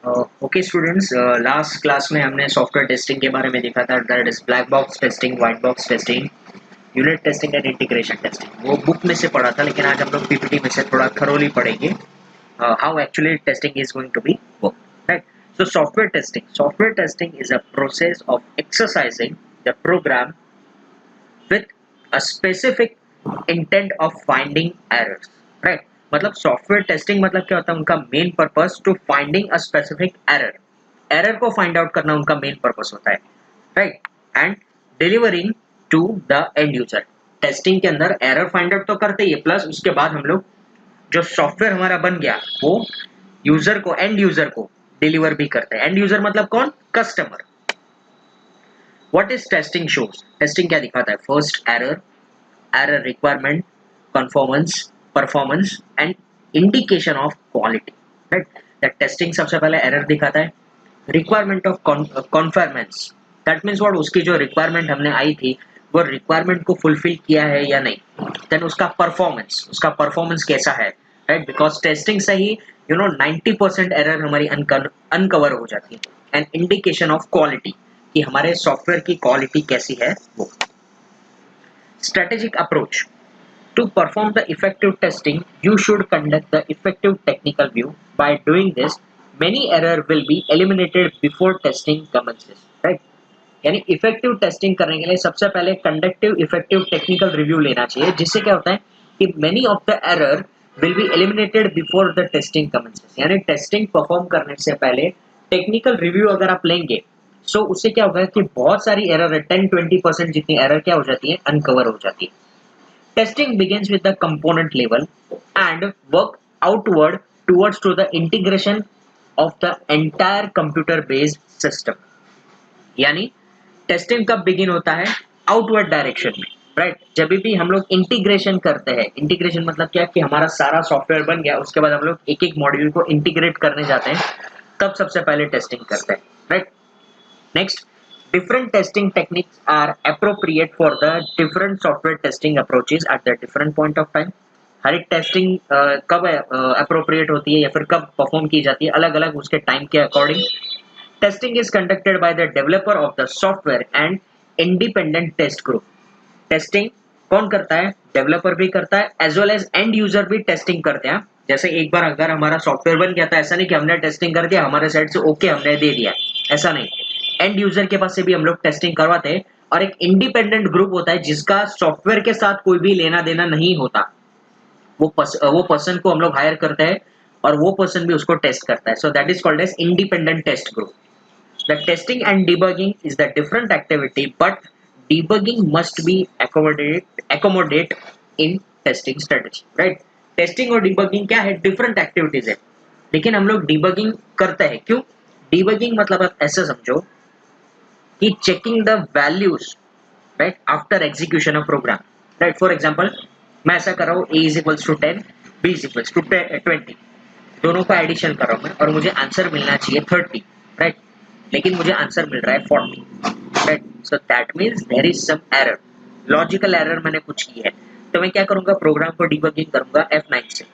Okay students, last class में हमने software testing के बारे में देखा था, that is black box testing, white box testing, unit testing and integration testing. वो बुक में से पढ़ा था, लेकिन आज हम लोग पीपीटी में से थोड़ा थरोली पढ़ेंगे how actually testing is going to be work, right. So software testing is a process of exercising the program with a specific intent of finding errors, right. मतलब सॉफ्टवेयर टेस्टिंग मतलब क्या होता है, उनका main purpose to finding a specific error को find out करना उनका main purpose होता है, right. And delivering to the end user. Testing के अंदर एरर फाइंड आउट तो करते ही है, प्लस उसके बाद हम लोग जो सॉफ्टवेयर हमारा बन गया वो यूजर को, एंड यूजर को डिलीवर भी करते हैं। एंड यूजर मतलब कौन? Customer. What is testing shows? Testing क्या दिखाता है? First error requirement, performance and indication of quality, right. The testing सबसे पहले एरर दिखाता है, requirement of conformance, that means what, उसकी जो रिक्वायरमेंट हमने आई थी वो रिक्वायरमेंट को फुलफिल किया है या नहीं। देन उसका परफॉर्मेंस कैसा है, राइट, बिकॉज टेस्टिंग से ही 90% एरर हमारी अनकवर हो जाती है। एंड इंडिकेशन ऑफ क्वालिटी, कि हमारे सॉफ्टवेयर की क्वालिटी कैसी है वो। Strategic approach, to perform the effective testing, you should conduct the effective technical view. By doing this, many error will be eliminated before testing commences. Right? यानी effective testing करने के लिए सबसे पहले कंडक्टिव इफेक्टिव टेक्निकल रिव्यू लेना चाहिए, जिससे क्या होता है कि many of the error will be eliminated before the testing commences. यानी टेस्टिंग परफॉर्म करने से पहले टेक्निकल रिव्यू अगर आप लेंगे, सो उससे क्या होगा कि बहुत सारी एरर, 10-20% जितनी एरर क्या हो जाती है, अनकवर हो जाती है। Testing begins with the component level and work outward towards to the integration of the entire computer based system. यानी टेस्टिंग कब बिगिन होता है? आउटवर्ड डायरेक्शन में, राइट। जब भी हम लोग इंटीग्रेशन करते हैं, इंटीग्रेशन मतलब क्या कि हमारा सारा सॉफ्टवेयर बन गया, उसके बाद हम लोग एक एक मॉड्यूल को इंटीग्रेट करने जाते हैं, तब सबसे पहले टेस्टिंग करते हैं, right. Next, different testing techniques are appropriate for the different software testing approaches at the different point of time. हर एक टेस्टिंग कब अप्रोप्रिएट होती है या फिर कब परफॉर्म की जाती है, अलग अलग उसके टाइम के according. Testing is conducted by the developer of the software and independent test group. Testing कौन करता है? डेवलपर भी करता है, as well as end user भी टेस्टिंग करते हैं। जैसे एक बार अगर हमारा सॉफ्टवेयर बन गया था, ऐसा नहीं कि हमने टेस्टिंग कर दिया, हमारे साइड से ओके हमने दे दिया, ऐसा नहीं। एंड यूजर के पास से भी हम लोग टेस्टिंग करवाते हैं, और एक इंडिपेंडेंट ग्रुप होता है जिसका सॉफ्टवेयर के साथ कोई भी लेना देना नहीं होता। वो पर्सन को हम लोग हायर करते हैं और वो पर्सन भी उसको टेस्ट करता है। So that is called as independent test group. The testing and debugging is the different activity, but debugging must be accommodate in testing strategy, right. Testing और डिबगिंग क्या है? डिफरेंट एक्टिविटीज है, लेकिन हम लोग डिबगिंग करते हैं। क्यों? डिबगिंग मतलब आप ऐसे समझो कि checking the values, right, after execution of program, right. For example, मैं ऐसा कर रहा हूँ a is equals to 10, b is equals to 20, दोनों का एडिशन कर रहा हूँ मैं, और मुझे आंसर मिलना चाहिए 30, राइट, लेकिन मुझे आंसर मिल रहा है 40, right. So that means there is some error, logical error मैंने कुछ की है। तो मैं क्या करूंगा? प्रोग्राम को डिबगिंग करूंगा F9 से,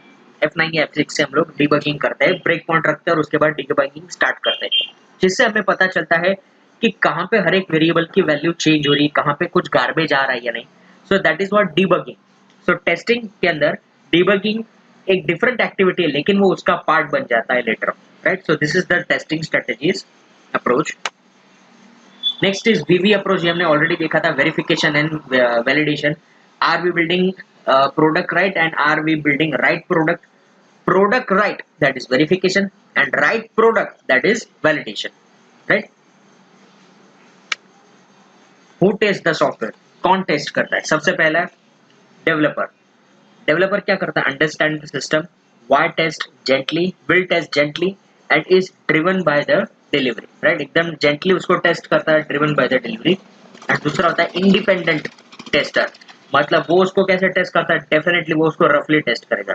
F9 या F6 से हम लोग डिबगिंग करते हैं, ब्रेक पॉइंट रखते हैं और उसके बाद डिबगिंग स्टार्ट करते हैं, जिससे हमें पता चलता है कि कहाँ पे हर एक वेरिएबल की वैल्यू चेंज हो रही है, कहाँ पे कुछ गार्बेज आ रहा है या नहीं। सो that is what debugging. So testing के अंदर डिबगिंग एक डिफरेंट एक्टिविटी है, लेकिन वो उसका पार्ट बन जाता है later, right. So this is the testing strategies approach. Next is VV approach, ये हमने ऑलरेडी देखा था, verification and validation. Are we building product right and are we building right product? Product right, that is verification, and right product, that is validation, right. Who test the software? कौन test करता है? सबसे पहला developer. Developer क्या करता है? Understand the system, why test gently, will test gently, and is driven by the delivery, right. एकदम gently उसको टेस्ट करता है, driven by the delivery. And दूसरा होता है इंडिपेंडेंट टेस्टर, मतलब वो उसको कैसे टेस्ट करता है? डेफिनेटली वो उसको रफली टेस्ट करेगा।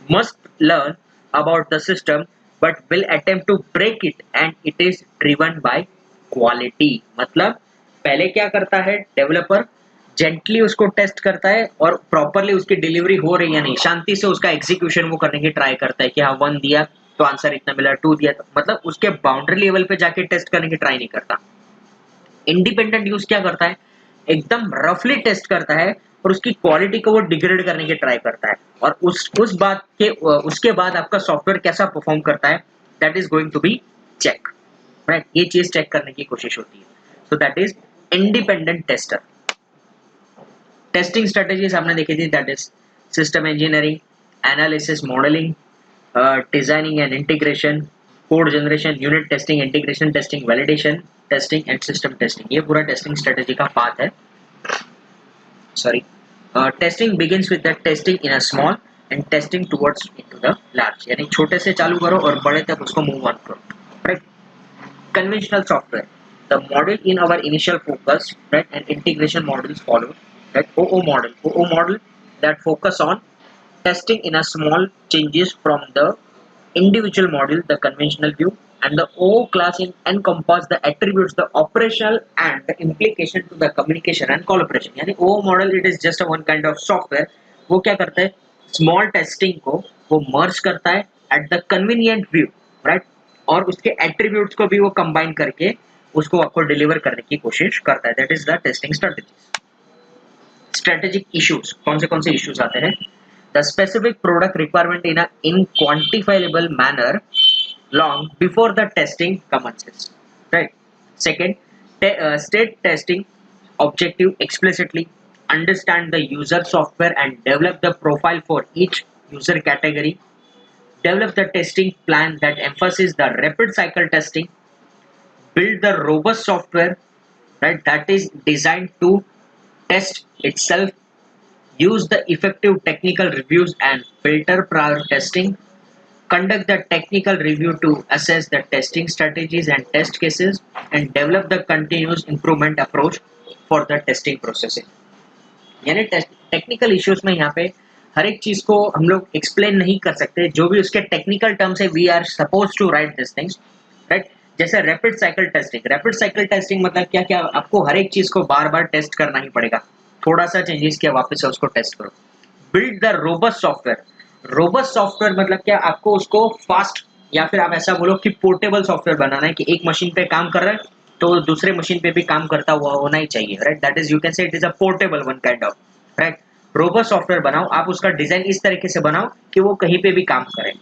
Must learn about the system but will attempt to break it and it is driven by quality. मतलब पहले क्या करता है डेवलपर? जेंटली उसको टेस्ट करता है और प्रॉपरली उसकी डिलीवरी हो रही है नहीं, शांति से उसका एग्जीक्यूशन वो करने की ट्राई करता है कि हाँ 1 दिया तो आंसर इतना मिला, 2 दिया तो मतलब उसके बाउंड्री लेवल पे जाके टेस्ट करने की ट्राई नहीं करता। इंडिपेंडेंट यूज क्या करता है, एकदम रफली टेस्ट करता है और उसकी क्वालिटी को वो डिग्रेड करने की ट्राई करता है, और उस बात के उसके बाद आपका सॉफ्टवेयर कैसा परफॉर्म करता है, that is going to be check, right. ये चीज चेक करने की कोशिश होती है, so that is independent tester. Testing strategies आपने देखी थी, that is system engineering, analysis, modelling, designing and integration, code generation, unit testing, integration testing, validation testing and system testing. ये पूरा टेस्टिंग स्ट्रेटेजी का पार्ट है। Sorry, testing begins with the testing in a small and testing towards into the large, यानी छोटे से चालू करो और बड़े तक उसको मूव ऑन करो, right. Conventional software, the model in our initial focus, right, and integration models follow, right. OO model that focus on testing in a small changes from the individual model, the conventional view, and the O class in encompass the attributes, the operational and the implication to the communication and collaboration. यानी O model it is just a one kind of software, वो क्या करता है, small testing को वो merge करता है at the convenient view, right, और उसके एट्रीब्यूट्स को भी वो कंबाइन करके उसको आपको डिलीवर करने की कोशिश करता है, that is the testing strategy. Strategic issues, कौन से इश्यूज आते हैं, the specific product requirement in in quantifiable manner long before the testing commences, right. Second, state testing objective explicitly, understand the user software and develop the profile for each user category, develop the testing plan that emphasizes the rapid cycle testing, build the robust software, right, that is designed to test itself, use the effective technical reviews and filter prior testing, conduct the technical review to assess the testing strategies and test cases, and develop the continuous improvement approach for the testing processing। यानी technical issues में यहाँ पे हर एक चीज को हम लोग explain नहीं कर सकते, जो भी उसके टेक्निकल टर्म्स है we are suppose to write this things, right. जैसे रैपिड साइकिल टेस्टिंग मतलब क्या क्या आपको हर एक चीज को बार बार टेस्ट करना ही पड़ेगा, थोड़ा सा चेंजेस किया वापस से उसको टेस्ट करो। बिल्ड द रोबस्ट सॉफ्टवेयर मतलब क्या, आपको उसको फास्ट या फिर आप ऐसा बोलो कि पोर्टेबल सॉफ्टवेयर बनाना है कि एक मशीन पे काम कर रहा है तो दूसरे मशीन पे भी काम करता हुआ होना ही चाहिए, right. That is you can say it is a portable one kind of, right. Robust software बनाओ, आप उसका डिजाइन इस तरीके से बनाओ कि वो कहीं पे भी काम करे।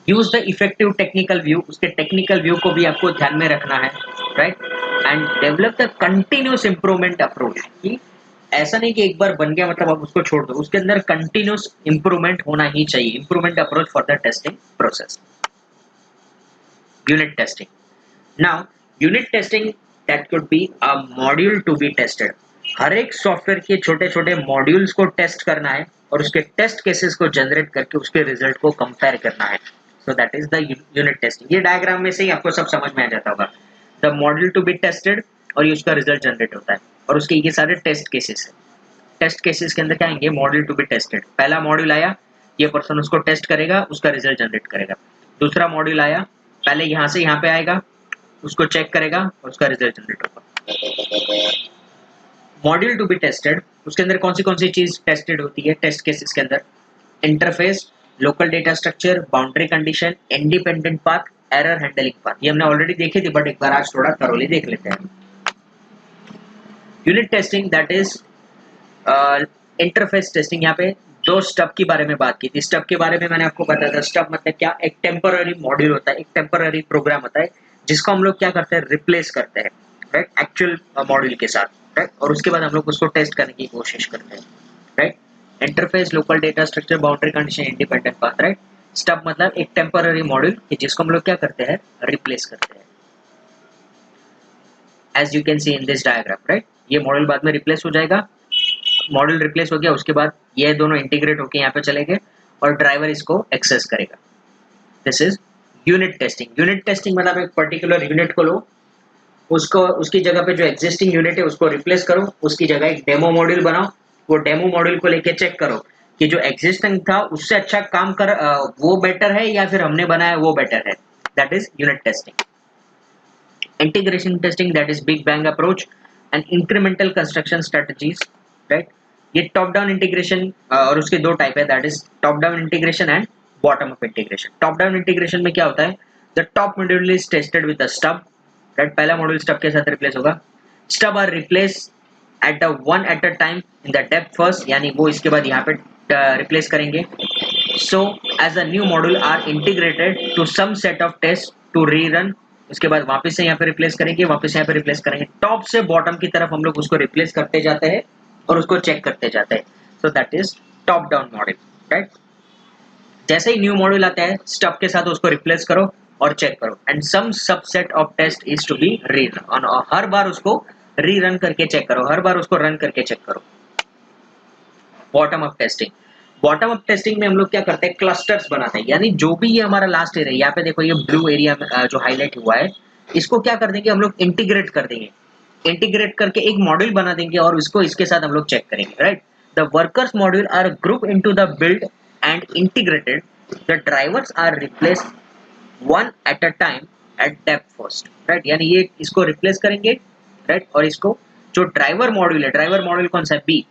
Use the effective technical view, उसके टेक्निकल व्यू को भी आपको ध्यान में रखना है, right. And develop the continuous improvement approach, कि ऐसा नहीं कि एक बार बन गया मतलब आप उसको छोड़ दो, उसके अंदर कंटिन्यूस इंप्रूवमेंट होना ही चाहिए, improvement approach for the testing process. Unit testing, now unit testing that could be a module to be tested, हर एक सॉफ्टवेयर के छोटे छोटे मॉड्यूल्स को टेस्ट करना है और उसके टेस्ट केसेस को जनरेट करके उसके रिजल्ट को कंपेयर करना है, so that is the unit testing. ये डायग्राम में से ही आपको सब समझ में आ जाता होगा, the module to be tested और ये उसका रिजल्ट जनरेट होता है और उसके ये सारे टेस्ट केसेस है। टेस्ट केसेस के अंदर क्या आएंगे, मॉड्यूल टू बी टेस्टेड, पहला मॉड्यूल आया, ये पर्सन उसको टेस्ट करेगा, उसका रिजल्ट जनरेट करेगा। दूसरा मॉड्यूल आया, पहले यहाँ से यहाँ पे आएगा, उसको चेक करेगा और उसका रिजल्ट जनरेट होगा। मॉड्यूल टू बी टेस्टेड, उसके अंदर कौन सी चीज टेस्टेड होती है टेस्ट केसेस के अंदर, interface, local data structure, boundary condition, independent path, error handling path. ये हमने ऑलरेडी देखे थे बट एक बार आज थोड़ा थरोली देख लेते हैं। Unit testing that is interface testing, यहाँ पे दो स्टब के बारे में बात की थी। स्टब के बारे में मैंने आपको बताया था, स्टब मतलब क्या, एक टेम्पररी मॉड्यूल होता है, एक टेम्पररी प्रोग्राम होता है जिसको हम लोग क्या करते हैं, रिप्लेस करते हैं, राइट, एक्चुअल मॉड्यूल के साथ, राइट, और उसके बाद हम लोग उसको टेस्ट करने की कोशिश करते हैं, right. Interface, local data structure, boundary condition, independent path, right. Stub मतलब एक टेम्पररी मॉड्यूल जिसको हम लोग क्या करते हैं, रिप्लेस करते हैं, as you can see in this diagram, right. ये मॉड्यूल बाद में रिप्लेस हो जाएगा, मॉड्यूल रिप्लेस हो गया, उसके बाद ये दोनों इंटीग्रेट होकर यहाँ पे चले गए और ड्राइवर इसको एक्सेस करेगा। This is unit testing. Unit testing मतलब एक पर्टिकुलर यूनिट को लो, उसको उसकी जगह पे जो एग्जिस्टिंग यूनिट है उसको रिप्लेस करो, उसकी जगह एक डेमो मॉड्यूल बनाओ, वो डेमो मॉड्यूल को लेके चेक करो कि जो एग्जिस्टिंग था उससे अच्छा काम कर वो बेटर है या फिर हमने बनाया वो बेटर है, that is unit testing. Integration testing that is big bang approach and incremental construction strategies, right. ये टॉप डाउन इंटीग्रेशन और उसके दो टाइप है, that is top down integration and bottom up integration. Top down integration में क्या होता है, the top module is tested with the stub, right, पहला मॉड्यूल स्टब के साथ रिप्लेस होगा. Stub are replace at the one at a time in the depth first, यानी वो इसके बाद यहाँ पे रिप्लेस करेंगे. So as a new module are integrated to some set of test to rerun, उसके बाद वापस से यहाँ पे रिप्लेस करेंगे, वापस यहाँ पे रिप्लेस करेंगे. टॉप से बॉटम की तरफ हम लोग उसको रिप्लेस करते जाते हैं और उसको चेक करते जाते हैं. सो that is top down module, right. जैसे ही न्यू मॉड्यूल आता है स्टब के साथ उसको रिप्लेस करो और चेक करो, and some subset of test is to be rerun. हर बार उसको रीरन करके चेक करो, हर बार उसको रन करके चेक करो. Bottom up testing. Bottom up testing में हम लोग क्या करते हैं, क्लस्टर्स बनाते हैं. यानी जो भी ये हमारा लास्ट एरिया, यहाँ पे देखो ये ब्लू एरिया जो हाईलाइट हुआ है, इसको क्या कर देंगे हम लोग, इंटीग्रेट कर देंगे. इंटीग्रेट करके एक मॉड्यूल बना देंगे और इसको इसके साथ हम लोग चेक करेंगे, right. The workers module are group into the build and integrated. The drivers are replace one at a time at depth first, right. यानी ये इसको रिप्लेस करेंगे, राइट, और इसको जो ड्राइवर मॉड्यूल है, ड्राइवर मॉड्यूल कौन सा है, बी,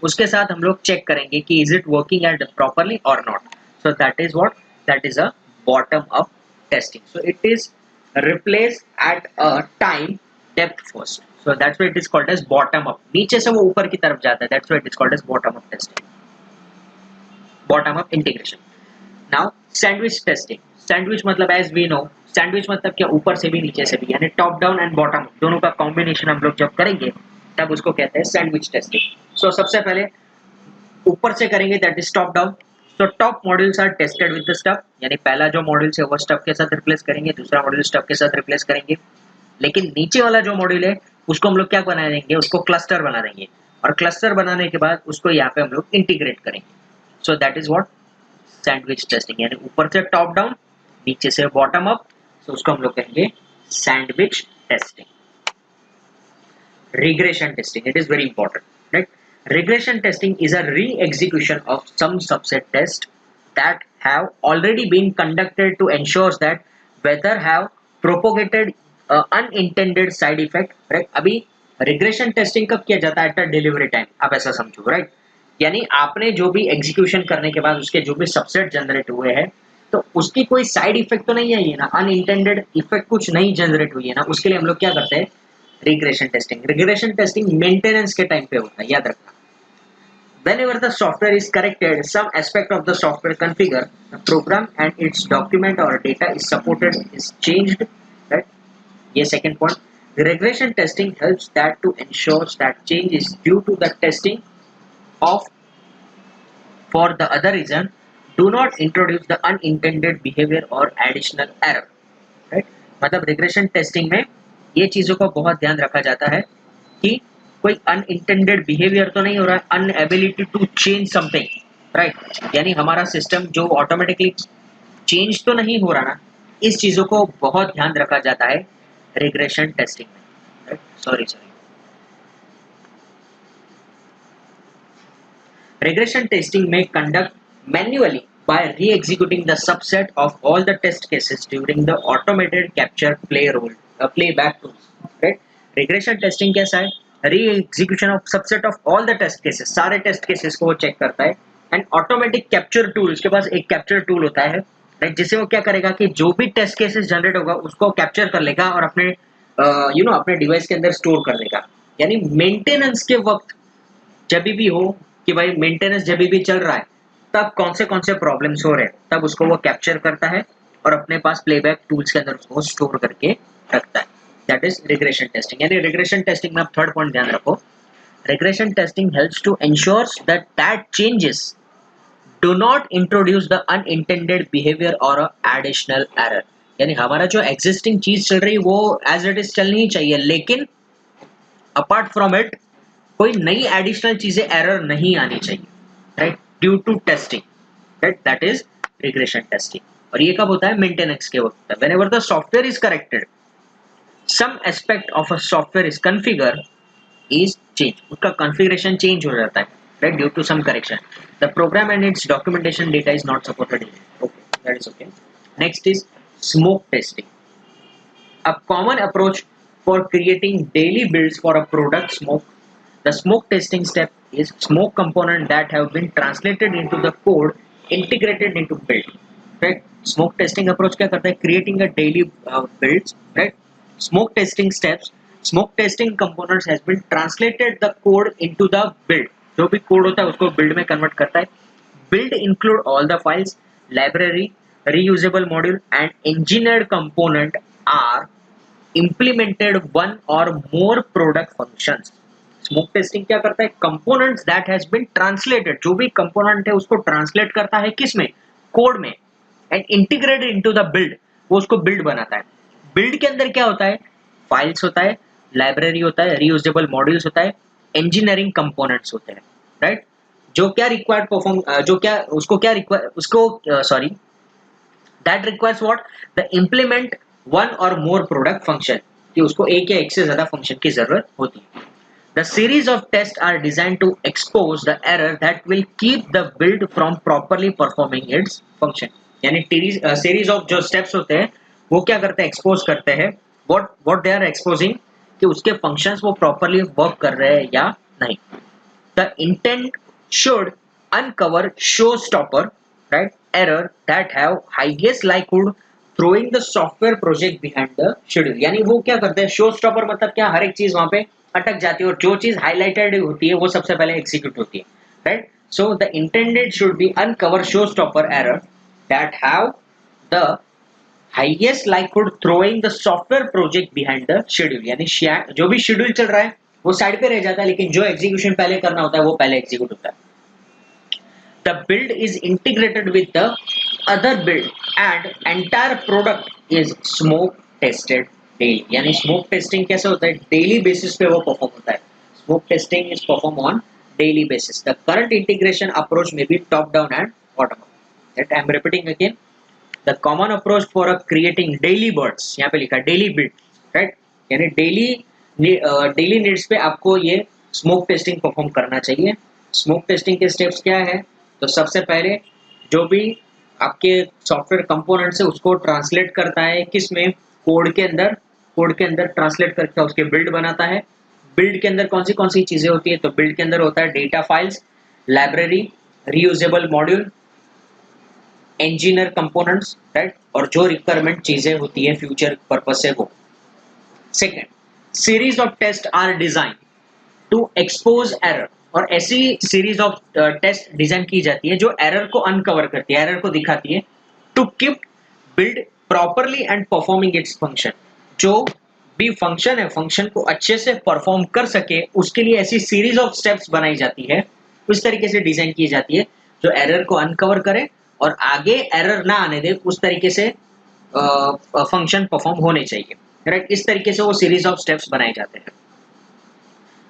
उसके साथ हम लोग चेक करेंगे कि is it working at properly और not. So that is what, that is a bottom up testing. So it is replace at a time depth first. So that's why it is called as bottom up. नीचे से वो ऊपर की तरफ जाता है, that's why it is called as bottom up testing, bottom up integration. Now sandwich testing. Sandwich मतलब as we know, sandwich मतलब क्या, ऊपर से भी नीचे से भी, यानी टॉप डाउन एंड बॉटम दोनों का कॉम्बिनेशन हम लोग जब करेंगे तब उसको कहते हैं सैंडविच टेस्टिंग. सो सबसे पहले ऊपर से करेंगे, that is top down. So top modules are tested with the stub, यानी पहला जो मॉड्यूल है वो स्टब के साथ रिप्लेस करेंगे, दूसरा मॉड्यूल स्टब के साथ रिप्लेस करेंगे. लेकिन नीचे वाला जो मॉड्यूल है उसको हम लोग क्या बना देंगे, उसको क्लस्टर बना देंगे, और क्लस्टर बनाने के बाद उसको यहाँ पे हम लोग इंटीग्रेट करेंगे. सो that is what, sandwich testing. यानी ऊपर से टॉप डाउन, नीचे से बॉटम अप, तो उसको हम लोग कहेंगे sandwich testing. Regression testing, it is very important, right. Regression testing is a re-execution of some subset tests that have already been conducted to ensure that whether have propagated unintended side effect, right. अभी regression testing कब किया जाता है, at the delivery time, आप ऐसा समझो, right. यानी आपने जो भी एग्जीक्यूशन करने के बाद उसके जो भी सबसेट जनरेट हुए हैं, तो उसकी कोई साइड इफेक्ट तो नहीं आई है ना, अनइंटेंडेड इफेक्ट कुछ नहीं जनरेट हुई है ना, उसके लिए हम लोग क्या करते हैं, regression testing. Regression testing maintenance के टाइम पे होता है, याद रखना. Whenever the software is corrected, some aspect of the software configure, the program and its document or data is supported is changed, right. ये second point. The regression testing helps that to ensure that change is due to the testing of for the other reason do not introduce the unintended behavior or additional error, right. मतलब regression testing में ये चीजों को बहुत ध्यान रखा जाता है कि कोई अनइंटेंडेड बिहेवियर तो नहीं हो रहा है, अनएबिलिटी टू चेंज समथिंग, राइट. यानी हमारा सिस्टम जो ऑटोमेटिकली चेंज तो नहीं हो रहा ना, इस चीजों को बहुत ध्यान रखा जाता है रिग्रेशन टेस्टिंग में, राइट. सॉरी. रिग्रेशन टेस्टिंग में conduct manually by re-executing the subset of all the test cases during the automated capture playback tools, right. regression testing कैसा है, re-execution of subset of all the test cases, सारे test cases को वो check करता है, and automatic capture tool, उसके पास एक capture tool होता है, right, जिससे वो क्या करेगा कि जो भी test cases जनरेट होगा उसको कैप्चर कर लेगा और अपने अपने डिवाइस के अंदर स्टोर कर लेगा. यानी मेंटेनेंस के वक्त जब भी हो कि भाई मेंटेनेंस जब भी चल रहा है तब कौन से प्रॉब्लम्स हो रहे हैं, तब उसको वो कैप्चर करता है और अपने पास प्लेबैक टूल्स के अंदर उसको स्टोर करके रखता है. That is regression testing. यानी रिग्रेशन टेस्टिंग में आप थर्ड पॉइंट ध्यान रखो, regression testing helps to ensures that changes do not introduce the unintended behaviour और एडिशनल एरर. यानी हमारा जो एग्जिस्टिंग चीज चल रही है वो एज इट इज चलनी ही चाहिए, लेकिन अपार्ट फ्रॉम इट कोई नई एडिशनल चीजें एरर नहीं आनी चाहिए, right, due to testing, right. That is regression testing. और ये कब होता है, मेंटेनेंस के वक्त. Whenever the software is corrected, some aspect of a software is configure is change, उसका कॉन्फ़िगरेशन चेंज हो जाता है, right, due to some correction. The program and its documentation data is not supported. Okay, that is okay. Next is smoke testing. A common approach for creating daily builds for a product smoke. The smoke testing step is smoke component that have been translated into the code integrated into build. Right. Smoke testing approach क्या करता है? Creating a daily builds, right. Smoke testing steps, smoke testing components has been translated the code into the build. जो भी code होता है उसको build में convert करता है. Build include all the files, library, reusable module and engineered component are implemented one or more product functions. Smoke testing क्या करता है? Components that has been translated, जो भी कंपोनेंट है उसको ट्रांसलेट करता है किसमें? कोड में. And integrated into the build, वो उसको बिल्ड बनाता है. बिल्ड के अंदर क्या होता है? फाइल्स होता है, लाइब्रेरी होता है, रीयूजेबल मॉड्यूल्स होता है, इंजीनियरिंग कंपोनेंट्स होते हैं, राइट. जो क्या रिक्वायर्ड परफॉर्म, जो क्या उसको क्या रिक्वायर उसको sorry that requires what? The implement one or more product function, कि उसको एक या एक से ज्यादा फंक्शन की जरूरत होती है. The series of tests are designed to expose the error that will keep the build from properly performing its function. यानी series of जो steps होते हैं वो क्या करते हैं? expose करते हैं what they are exposing, कि उसके functions वो properly work कर रहे हैं या नहीं. The intent should uncover showstopper, right, error that have highest likelihood throwing the software project behind the schedule. यानी वो क्या करते हैं? शो स्टॉपर मतलब क्या? हर एक चीज वहां पे अटक जाती है और जो चीज हाईलाइटेड होती है वो सबसे पहले एग्जीक्यूट होती है, right. So the intended should be uncover show stopper error that have the highest likelihood throwing the software project behind the schedule. यानी जो भी शेड्यूल चल रहा है वो साइड पे रह जाता है, लेकिन जो एग्जीक्यूशन पहले करना होता है वो पहले एग्जीक्यूट होता है. The build is integrated with the other build and entire product is smoke tested daily. यानी smoke testing कैसे होता है? Daily basis पे वो perform होता है. Smoke testing is performed on daily basis. The current integration approach may be top down and bottom up. That I am repeating again. The common approach for creating daily birds, यहाँ पे लिखा है daily build, right? यानी daily needs पे आपको ये smoke testing perform करना चाहिए. Smoke testing के steps क्या है? तो सबसे पहले जो भी आपके सॉफ्टवेयर कंपोनेंट्स है उसको ट्रांसलेट करता है किसमें? कोड के अंदर ट्रांसलेट करके उसके बिल्ड बनाता है. बिल्ड के अंदर कौन सी चीजें होती है? तो बिल्ड के अंदर होता है data files, library, reusable module, engineer components, right. और जो रिक्वायरमेंट चीजें होती है फ्यूचर पर्पस से वो. Second, series of test are design to expose error. और ऐसी सीरीज ऑफ टेस्ट डिजाइन की जाती है जो एरर को अनकवर करती है, एरर को दिखाती है. To keep build properly and performing its function. जो भी फंक्शन है फंक्शन को अच्छे से परफॉर्म कर सके उसके लिए ऐसी सीरीज ऑफ स्टेप्स बनाई जाती है, उस तरीके से डिजाइन की जाती है जो एरर को अनकवर करे और आगे एरर ना आने दे, उस तरीके से फंक्शन परफॉर्म होने चाहिए, राइट. इस तरीके से वो सीरीज ऑफ स्टेप्स बनाए जाते हैं.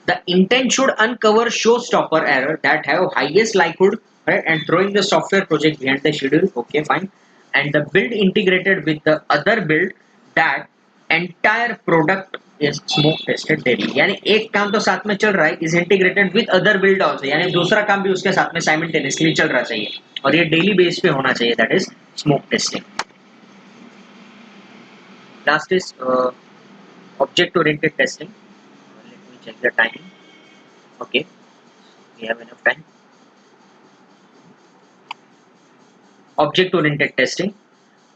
The intent should uncover showstopper error that have highest likelihood, right, and throwing the software project behind the schedule. Okay, fine. And the build integrated with the other build, that entire product is smoke tested daily. यानी एक काम तो साथ में चल रहा है, is integrated with other build also. यानी दूसरा काम भी उसके साथ में simultaneously चल रहा चाहिए और ये daily base पे होना चाहिए. That is smoke testing. Last is object oriented testing. Check the timing. Okay, we have enough time. Object oriented testing.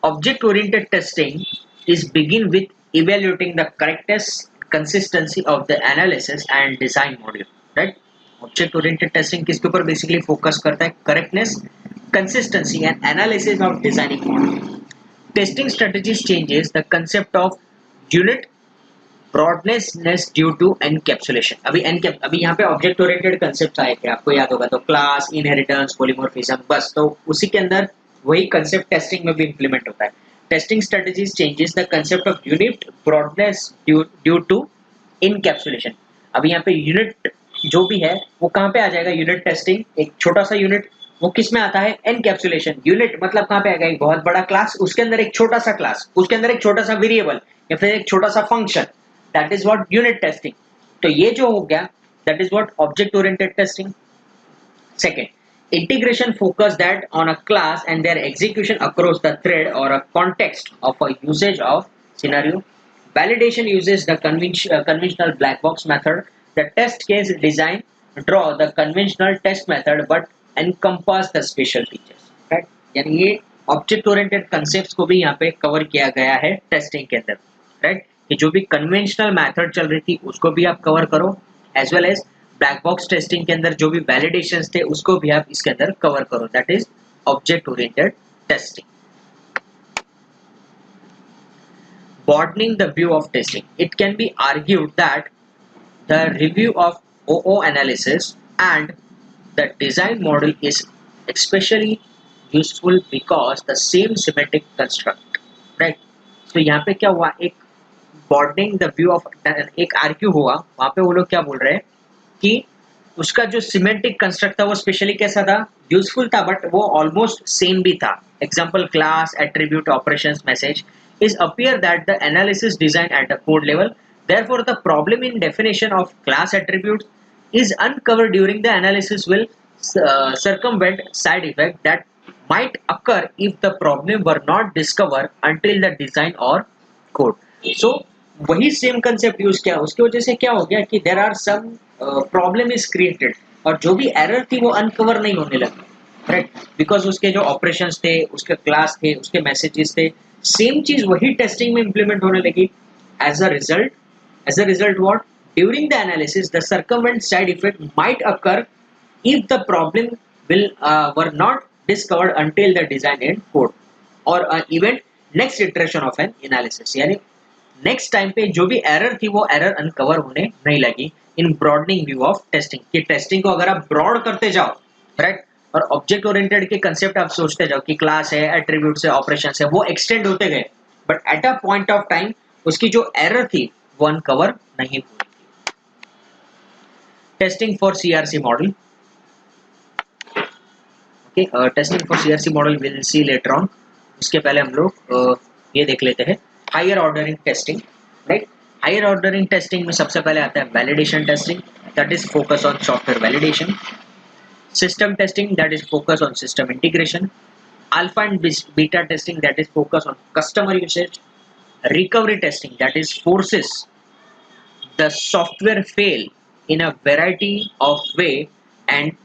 Object oriented testing is begin with evaluating the correctness, consistency of the analysis and design module, right. Object oriented testing किसके ऊपर basically focus करता है? Correctness, consistency and analysis of designing module. Testing strategies changes the concept of unit broadness due to encapsulation. अभी यहाँ पे object oriented concept आए थे, आपको याद होगा. तो क्लास, इनहेरिटेंस, पॉलीमॉर्फिज्म, बस तो उसी के अंदर वही कंसेप्ट टेस्टिंग में भी इंप्लीमेंट होता है. Testing strategies changes the concept of unit broadness due to encapsulation. अभी यहाँ पे यूनिट जो भी है वो कहाँ पे आ जाएगा? Unit testing. एक छोटा सा यूनिट वो किस में आता है? एनकैप्सुलेशन. यूनिट मतलब कहाँ पे आएगा? एक बहुत बड़ा क्लास, उसके अंदर एक छोटा सा क्लास, उसके अंदर एक छोटा सा वेरिएबल या फिर एक छोटा सा function. That is what unit testing. तो ये जो हो गया that is what object oriented testing. Second, integration focus that on a class and their execution across the thread or a context of a usage of scenario. Validation uses the conventional black box method. The test case design draw the conventional test method but encompass the special features, right. यानी ये object oriented concepts को भी यहाँ पे cover किया गया है testing के अंदर, राइट। कि जो भी कन्वेंशनल मेथड चल रही थी उसको भी आप कवर करो, as well as black box testing के अंदर जो भी वैलिडेशंस थे उसको भी आप इसके अंदर कवर करो, that is object oriented testing. Broadening the view of testing, it can be argued that the review of OO analysis and the design model is especially useful because the same semantic construct, right? So यहाँ पे क्या हुआ, एक broadening the view of एक argue हुआ, वहाँ पे वो लोग क्या बोल रहे हैं कि उसका जो सिमेंटिक कंस्ट्रक्ट था वो स्पेशली कैसा था, यूजफुल था, बट वो ऑलमोस्ट सेम भी था। Example class, attribute, operations, message is appear that the analysis design at a code level, therefore the problem in definition of class attributes is uncovered during the analysis will circumvent side effect that might occur if the problem were not discovered until the design or code. So वही same concept use किया, उसकी वजह से क्या हो गया कि there are some problem is created और जो भी एरर थी वो अनकवर नहीं होने लगी, राइट, बिकॉज उसके जो ऑपरेशंस थे, उसके क्लास थे, उसके मैसेजेस थे, सेम चीज वही टेस्टिंग में इंप्लीमेंट होने लगी। As a result what, during the analysis the circumvent side effect might occur if the problem will were not discovered until the design and code or even next iteration of an analysis, यानी next time पे जो भी error थी वो error uncover होने नहीं लगी इन broadening view of testing. कि टेस्टिंग को अगर आप ब्रॉड करते जाओ, राइट, और ऑब्जेक्ट ओरिएंटेड के कंसेप्ट आप सोचते जाओ कि क्लास है, एट्रीब्यूट्स है, ऑपरेशंस है, वो एक्सटेंड होते गए, but at a point of time उसकी जो एरर थी वो अनकवर नहीं हुई। Testing for CRC model, okay, testing for CRC model will see later on. उसके पहले हम लोग ये देख लेते हैं higher ordering testing, right. Higher ordering testing में सबसे पहले आता है validation testing, that is focus on software validation. System testing, that is focus on system integration. Alpha and beta testing, that is focus on customer usage. Recovery testing, that is forces the software fail in a variety of way and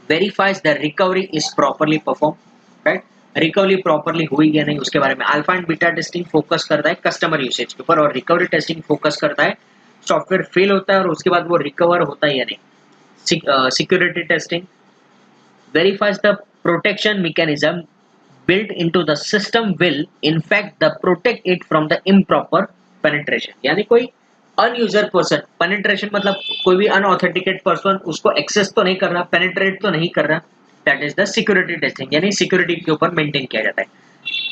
verifies the recovery is properly performed, right? Recovery properly हुई या नहीं उसके बारे में। Alpha and beta testing focus करता है customer usage के ऊपर और रिकवरी टेस्टिंग फोकस करता है सॉफ्टवेयर फेल होता है और उसके बाद वो रिकवर होता है या नहीं। Security testing verifies the protection mechanism built into the system will in fact the protect it from the improper penetration, यानी कोई अनयूजर पर्सन, पेनिट्रेशन मतलब कोई भी अनऑथेंटिकेट पर्सन उसको एक्सेस तो नहीं कर रहा, पेनिट्रेट तो नहीं कर रहा, that is the security testing, यानी सिक्योरिटी के ऊपर मेंटेन किया जाता है।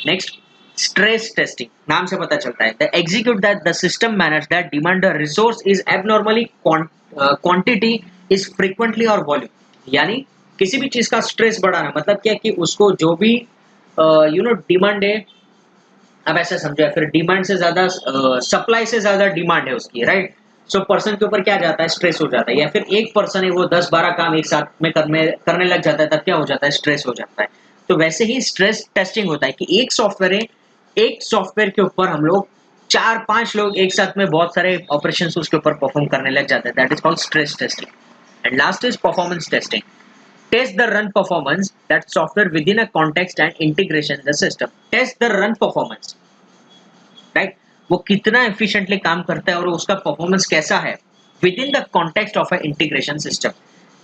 नेक्स्ट स्ट्रेस टेस्टिंग, नाम से पता चलता है the execute that the system manage that demand the resource is abnormally quantity is frequently और वॉल्यूम, यानी किसी भी चीज का स्ट्रेस बढ़ाना मतलब क्या कि उसको जो भी डिमांड है, अब ऐसा समझो, फिर डिमांड से ज्यादा सप्लाई से ज्यादा डिमांड है उसकी, राइट। सो पर्सन के ऊपर क्या जाता है, स्ट्रेस हो जाता है। या फिर एक पर्सन है वो 10-12 काम एक साथ में करने लग जाता है, तब क्या हो जाता है, स्ट्रेस हो जाता है। तो वैसे ही स्ट्रेस टेस्टिंग होता है कि एक सॉफ्टवेयर है, एक सॉफ्टवेयर के ऊपर हम लोग 4-5 लोग एक साथ में बहुत सारे ऑपरेशन उसके ऊपर परफॉर्म करने लग जाते हैं, that is called stress testing. And last is performance testing, test the run performance that software within a context and integration in the system, test the run performance, right, वो कितना efficiently काम करता है और उसका performance कैसा है within the context of a integration system,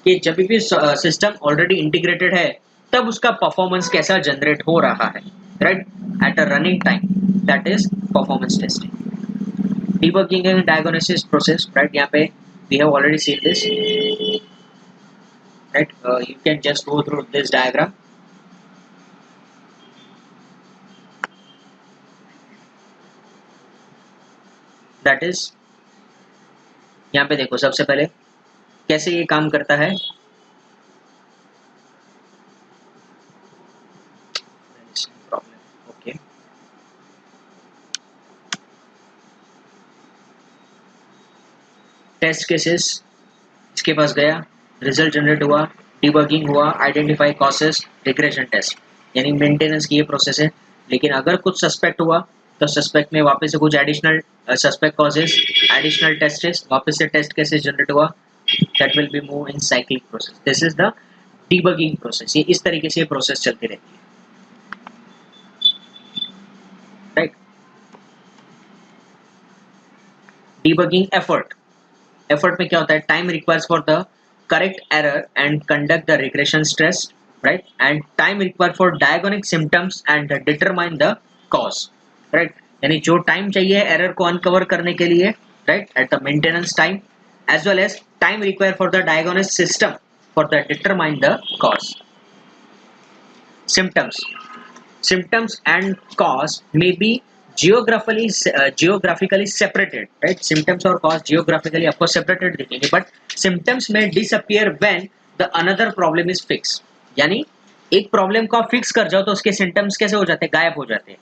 कि जब भी सिस्टम ऑलरेडी इंटीग्रेटेड है तब उसका परफॉर्मेंस कैसा जनरेट हो रहा है, right, at a running time, that is performance testing. Debugging and diagnosis process, right, यहाँ पे we have already seen this, right, you can just go through this diagram, that is यहाँ पे देखो सबसे पहले कैसे ये काम करता है। ओके, टेस्ट केसेस इसके पास गया, रिजल्ट जनरेट हुआ, डिबगिंग हुआ, आइडेंटिफाई कॉसेस, रिग्रेशन टेस्ट, यानी मेंटेनेंस की ये प्रोसेस है। लेकिन अगर कुछ सस्पेक्ट हुआ तो सस्पेक्ट में वापस से कुछ additional suspect causes, additional test, वापस से टेस्ट केसेस जनरेट हुआ, that will be move in cyclic process, this is the debugging process. ये इस तरीके से ये प्रोसेस चलती रहती है। Debugging effort. Effort में क्या होता है? Time requires for the correct error and conduct the regression test, right? And time required for diagnostic symptoms and determine the cause, right? यानी जो time चाहिए error को uncover करने के लिए, right? At the maintenance time, as well as time required for the diagnostic system for the determine the cause. Symptoms and cause may be geographically separated, right? Symptoms और cause geographically आपको separated दिखेंगे, but symptoms may disappear when the another problem is fixed. यानी एक problem को आप fix कर जाओ तो उसके सिम्टम्स कैसे हो जाते हैं? गायब हो जाते हैं.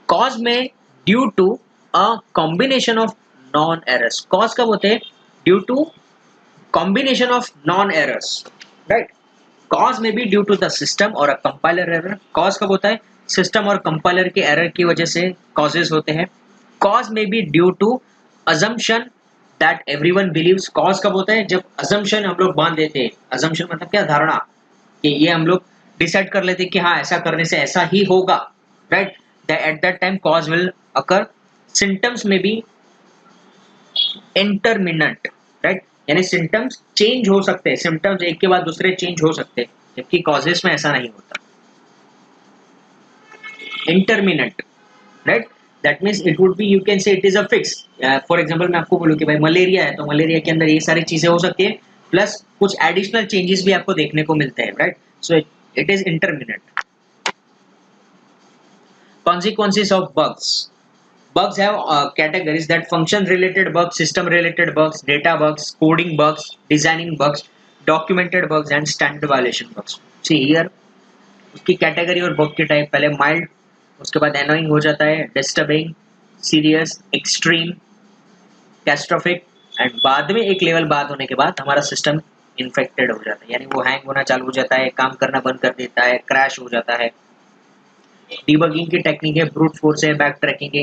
कॉज में due to a combination of non errors. Cause कब होते हैं? Due to combination of non errors, right? Cause में be due to the system और अ कंपाइलर एरर. कॉज कब होता है? सिस्टम और कंपाइलर के एरर की वजह से कॉजेज होते हैं. कॉज में be due to assumption that everyone believes. Cause कब होता है? जब अजम्पशन हम लोग बांध देते हैं. अजम्पशन मतलब क्या? धारणा, कि ये हम लोग डिसाइड कर लेते हैं कि हाँ ऐसा करने से ऐसा ही होगा, right? At that time cause will occur. Symptoms में बी इंटरमिनेंट, राइट? यानी सिम्टम्स चेंज हो सकते हैं. सिम्टम्स एक के बाद दूसरे चेंज हो सकते हैं, जबकि कॉजेस में ऐसा नहीं होता. Intermittent, right? That means it would be, you can say it is a fix. For example मैं आपको बोलूं कि भाई मलेरिया है, तो मलेरिया के अंदर ये सारी चीजें हो सकती है, प्लस कुछ एडिशनल चेंजेस भी आपको देखने को मिलते हैं, right? So it is intermittent. Consequences of bugs. Bugs have categories that function related bugs, system related bugs, data bugs, coding bugs, designing bugs, documented bugs and standard violation bugs. See here, उसकी category और bug के type, पहले mild, उसके बाद annoying हो जाता है, disturbing, serious, extreme, catastrophic, and बाद में एक लेवल बाद होने के बाद हमारा सिस्टम इन्फेक्टेड हो जाता है, यानी वो हैंग होना चालू हो जाता है, काम करना बंद कर देता है, क्रैश हो जाता है. डिबगिंग की टेक्निक है, ब्रूट फोर्स है, बैक ट्रैकिंग है,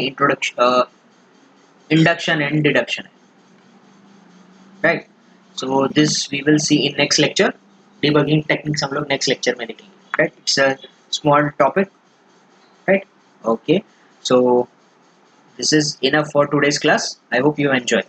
इंडक्शन एंड डिडक्शन है, right? So this we will see in next lecture. Debugging techniques हम लोग नेक्स्ट लेक्चर में देखेंगे, right? It's a small topic, right? Okay, so this is enough for today's class. I hope you enjoy.